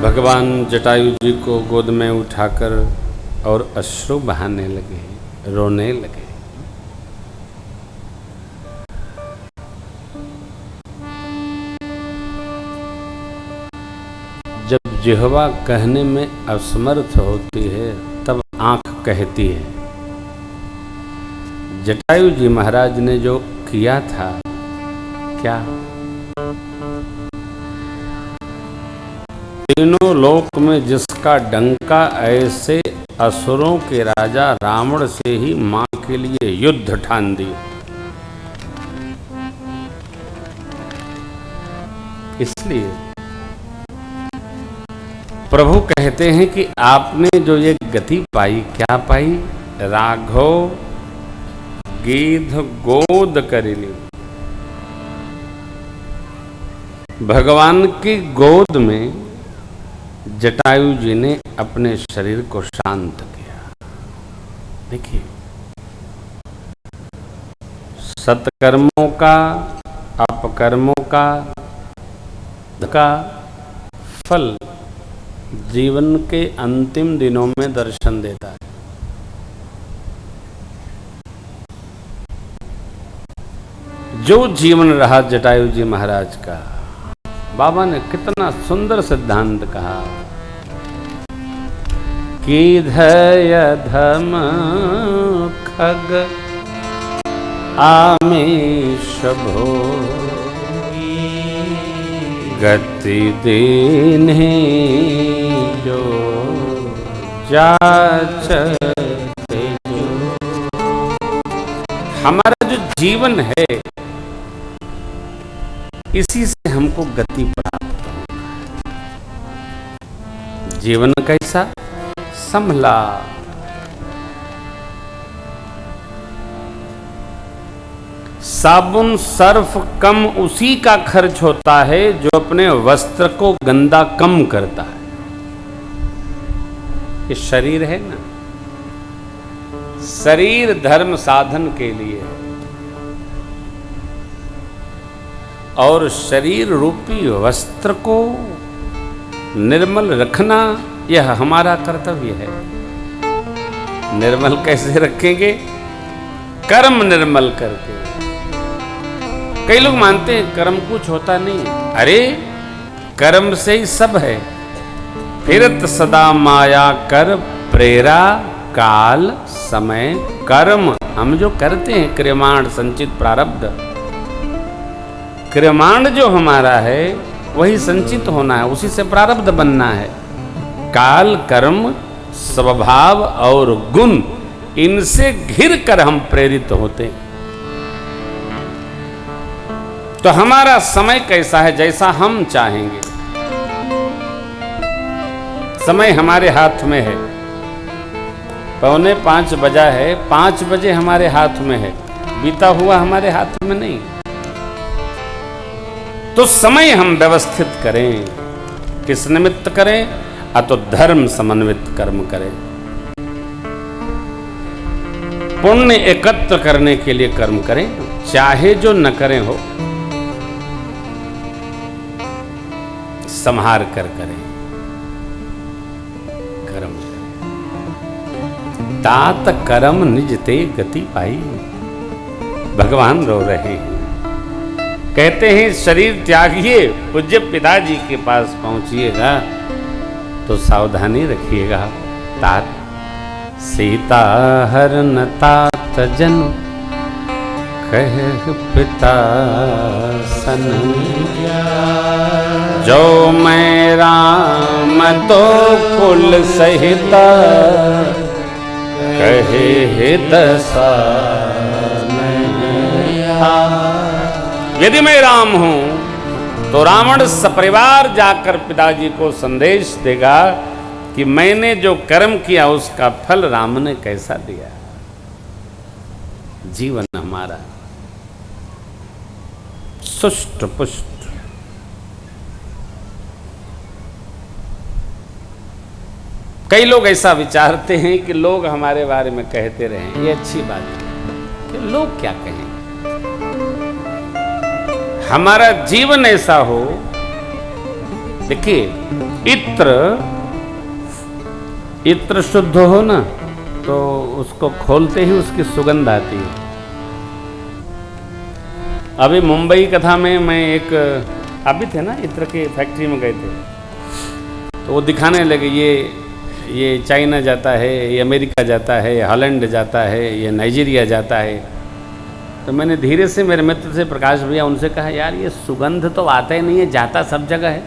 भगवान जटायु जी को गोद में उठाकर और अश्रु बहाने लगे, रोने लगे। जब जिह्वा कहने में असमर्थ होती है तब आंख कहती है। जटायु जी महाराज ने जो किया था, क्या तीनों लोक में जिसका डंका ऐसे असुरों के राजा रावण से ही मां के लिए युद्ध ठान दिया। इसलिए प्रभु कहते हैं कि आपने जो ये गति पाई, क्या पाई? राघव गीध गोद करिली। भगवान की गोद में जटायु जी ने अपने शरीर को शांत किया। देखिए, सत्कर्मों का, अपकर्मों का फल जीवन के अंतिम दिनों में दर्शन देता है। जो जीवन रहा जटायु जी महाराज का, बाबा ने कितना सुंदर सिद्धांत कहा कि धम खग आमीश भोगी गति दीन्हि जो जाचते जो। हमारा जो जीवन है इसी से हमको गति प्राप्त होना है। जीवन कैसा? संभला। साबुन सर्फ कम उसी का खर्च होता है जो अपने वस्त्र को गंदा कम करता है। ये शरीर है ना, शरीर धर्म साधन के लिए है और शरीर रूपी वस्त्र को निर्मल रखना यह हमारा कर्तव्य है। निर्मल कैसे रखेंगे? कर्म निर्मल करके। कई लोग मानते हैं कर्म कुछ होता नहीं। अरे कर्म से ही सब है। फिरत सदा माया कर प्रेरा काल समय। कर्म हम जो करते हैं, क्रियमाण संचित प्रारब्ध, क्रियमाण जो हमारा है वही संचित होना है, उसी से प्रारब्ध बनना है। काल, कर्म, स्वभाव और गुण, इनसे घिर कर हम प्रेरित होते। तो हमारा समय कैसा है? जैसा हम चाहेंगे। समय हमारे हाथ में है। 4:45 बजा है, 5 बजे हमारे हाथ में है, बीता हुआ हमारे हाथ में नहीं। तो समय हम व्यवस्थित करें। किस निमित्त करें? तो धर्म समन्वित कर्म करें। पुण्य एकत्र करने के लिए कर्म करें, चाहे जो न करें हो, संहार कर करें, कर्म करें। तात कर्म निज ते गति पाई। भगवान रो रहे हैं, कहते हैं शरीर त्यागिए, पूज्य पिताजी के पास पहुंचिएगा तो सावधानी रखिएगा। तात सीता हरन तात जन कह पिता सन। जो मैं राम तो कुल सहित कहे हित सा। यदि मैं राम हूं तो रावण सपरिवार जाकर पिताजी को संदेश देगा कि मैंने जो कर्म किया उसका फल राम ने कैसा दिया। जीवन हमारा सुष्ट पुष्ट। कई लोग ऐसा विचारते हैं कि लोग हमारे बारे में कहते रहे, ये अच्छी बात है कि लोग क्या कहें। हमारा जीवन ऐसा हो। देखिए, इत्र शुद्ध हो ना तो उसको खोलते ही उसकी सुगंध आती है। अभी मुंबई कथा में मैं एक आप भी थे ना, इत्र के फैक्ट्री में गए थे, तो वो दिखाने लगे ये चाइना जाता है, ये अमेरिका जाता है, ये हॉलैंड जाता है, ये नाइजीरिया जाता है। तो मैंने धीरे से मेरे मित्र से प्रकाश भैया उनसे कहा, यार ये सुगंध तो आता ही नहीं है, जाता सब जगह है,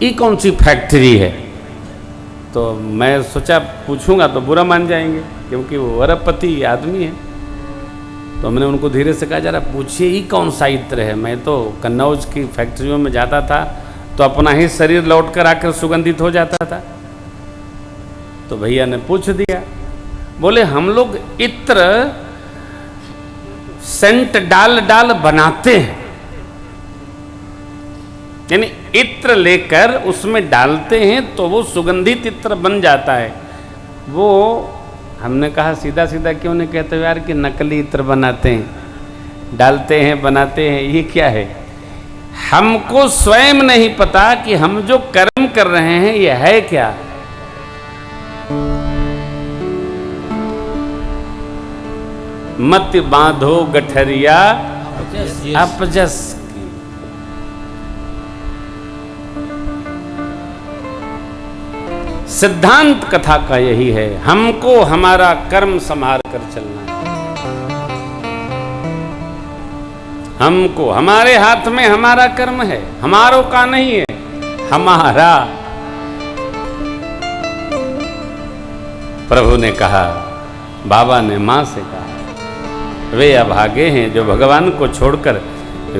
ये कौन सी फैक्ट्री है? तो मैं सोचा पूछूंगा तो बुरा मान जाएंगे क्योंकि वो अरबपति आदमी है। तो मैंने उनको धीरे से कहा, जरा पूछिए ये कौन सा इत्र है? मैं तो कन्नौज की फैक्ट्रियों में जाता था तो अपना ही शरीर लौट कर आकर सुगंधित हो जाता था। तो भैया ने पूछ दिया, बोले हम लोग इत्र सेंट डाल बनाते हैं, यानी इत्र लेकर उसमें डालते हैं तो वो सुगंधित इत्र बन जाता है। वो हमने कहा सीधा सीधा क्यों नहीं कहते यार कि नकली इत्र बनाते हैं, डालते हैं, बनाते हैं, ये क्या है? हमको स्वयं नहीं पता कि हम जो कर्म कर रहे हैं ये है क्या। मत बांधो गठरिया अपजस की। सिद्धांत कथा का यही है, हमको हमारा कर्म संभाल कर चलना है। हमको हमारे हाथ में हमारा कर्म है, हमारों का नहीं है, हमारा। प्रभु ने कहा, बाबा ने मां से कहा, वे अभागे हैं जो भगवान को छोड़कर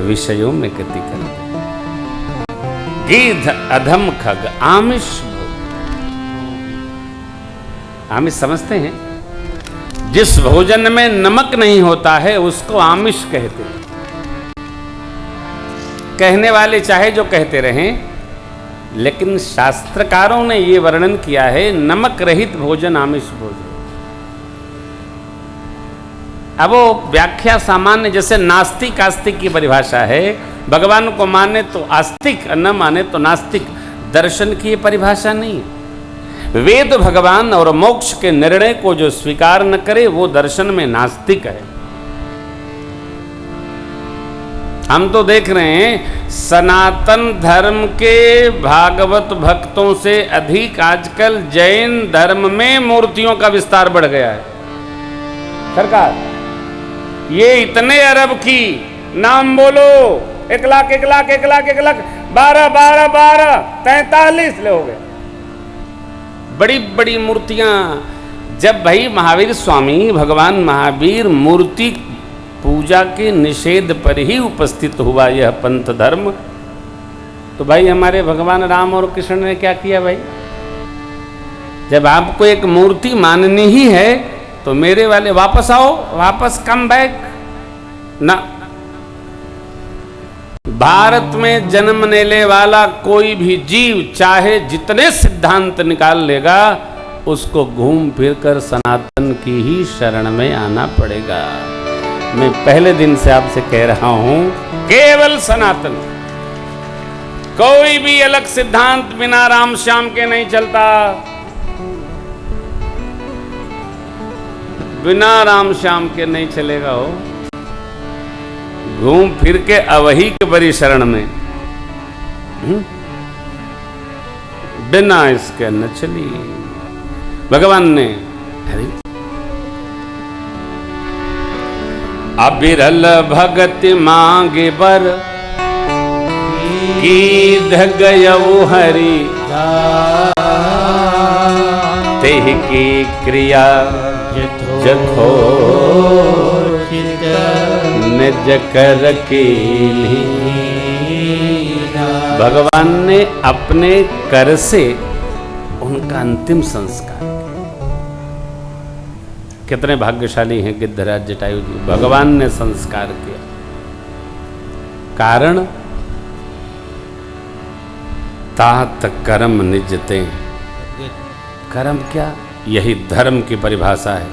विषयों में गति करते हैं। गीध अधम खग आमिष, आमिष समझते हैं? जिस भोजन में नमक नहीं होता है उसको आमिष कहते हैं। कहने वाले चाहे जो कहते रहें, लेकिन शास्त्रकारों ने यह वर्णन किया है, नमक रहित भोजन आमिष भोजन। अब वो व्याख्या सामान्य, जैसे नास्तिक आस्तिक की परिभाषा है, भगवान को माने तो आस्तिक, न माने तो नास्तिक। दर्शन की परिभाषा नहीं है। वेद भगवान और मोक्ष के निर्णय को जो स्वीकार न करे वो दर्शन में नास्तिक है। हम तो देख रहे हैं सनातन धर्म के भागवत भक्तों से अधिक आजकल जैन धर्म में मूर्तियों का विस्तार बढ़ गया है। सरकार ये इतने अरब की नाम बोलो, 1 लाख 1 लाख 1 लाख 1 लाख 12 12 12 43 ले हो गए, बड़ी बड़ी मूर्तियां। जब भाई महावीर स्वामी भगवान महावीर मूर्ति पूजा के निषेध पर ही उपस्थित हुआ यह पंथ धर्म, तो भाई हमारे भगवान राम और कृष्ण ने क्या किया भाई? जब आपको एक मूर्ति माननी ही है तो मेरे वाले वापस आओ, वापस कम बैक ना। भारत में जन्म लेने वाला कोई भी जीव चाहे जितने सिद्धांत निकाल लेगा, उसको घूम फिर कर सनातन की ही शरण में आना पड़ेगा। मैं पहले दिन से आपसे कह रहा हूं, केवल सनातन, कोई भी अलग सिद्धांत बिना राम श्याम के नहीं चलता। बिना राम श्याम के नहीं चलेगा। हो घूम फिर के अवही के बड़ी शरण में, बिना इसके न चली। भगवान ने अबिरल भगति मांगे बर कीध गयऊ हरि तेह की क्रिया जथोचित निज कर कीन्ही। भगवान ने अपने कर से उनका अंतिम संस्कार किया। कितने भाग्यशाली हैं गिद्धराज जटायु जी, भगवान ने संस्कार किया। कारण तात कर्म निजते। कर्म क्या? यही धर्म की परिभाषा है।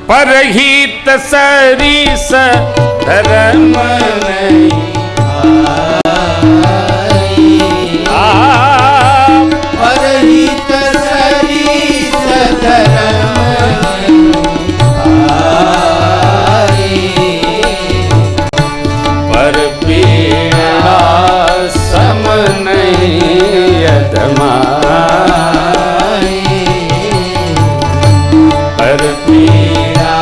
परहित सरिस धर्म नहीं माई, पर पीड़ा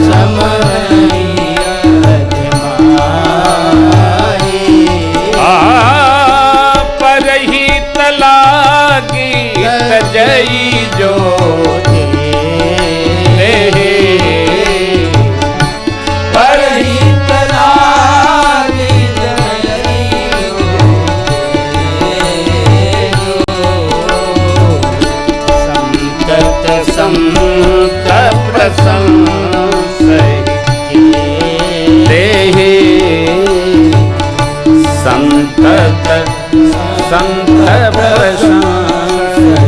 समरई माई। पर ही तलागी तजई जो संत प्रशंसै देहि, संत प्रशंसै।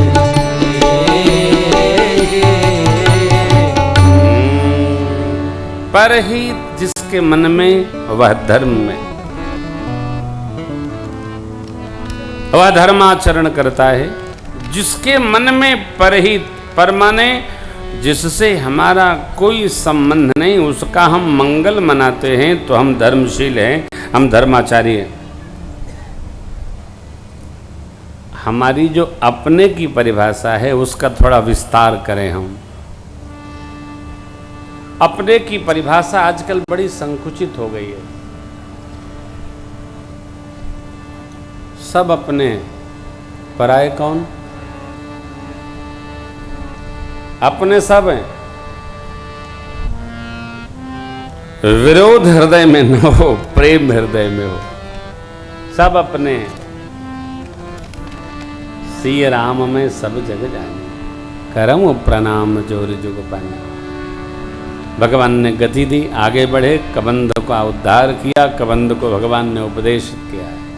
पर ही जिसके मन में वह धर्म में वह धर्माचरण करता है, जिसके मन में परहित, पर माने जिससे हमारा कोई संबंध नहीं, उसका हम मंगल मनाते हैं तो हम धर्मशील हैं, हम धर्माचारी हैं। हमारी जो अपने की परिभाषा है उसका थोड़ा विस्तार करें हम। अपने की परिभाषा आजकल बड़ी संकुचित हो गई है। सब अपने, पराये कौन? अपने सब हैं। विरोध हृदय में न हो, प्रेम हृदय में हो। सब अपने, सिय राम में सब जग जाने, करम प्रणाम जोर जुग पाने। भगवान ने गति दी, आगे बढ़े, कबंध का उद्धार किया, कबंध को भगवान ने उपदेश किया है।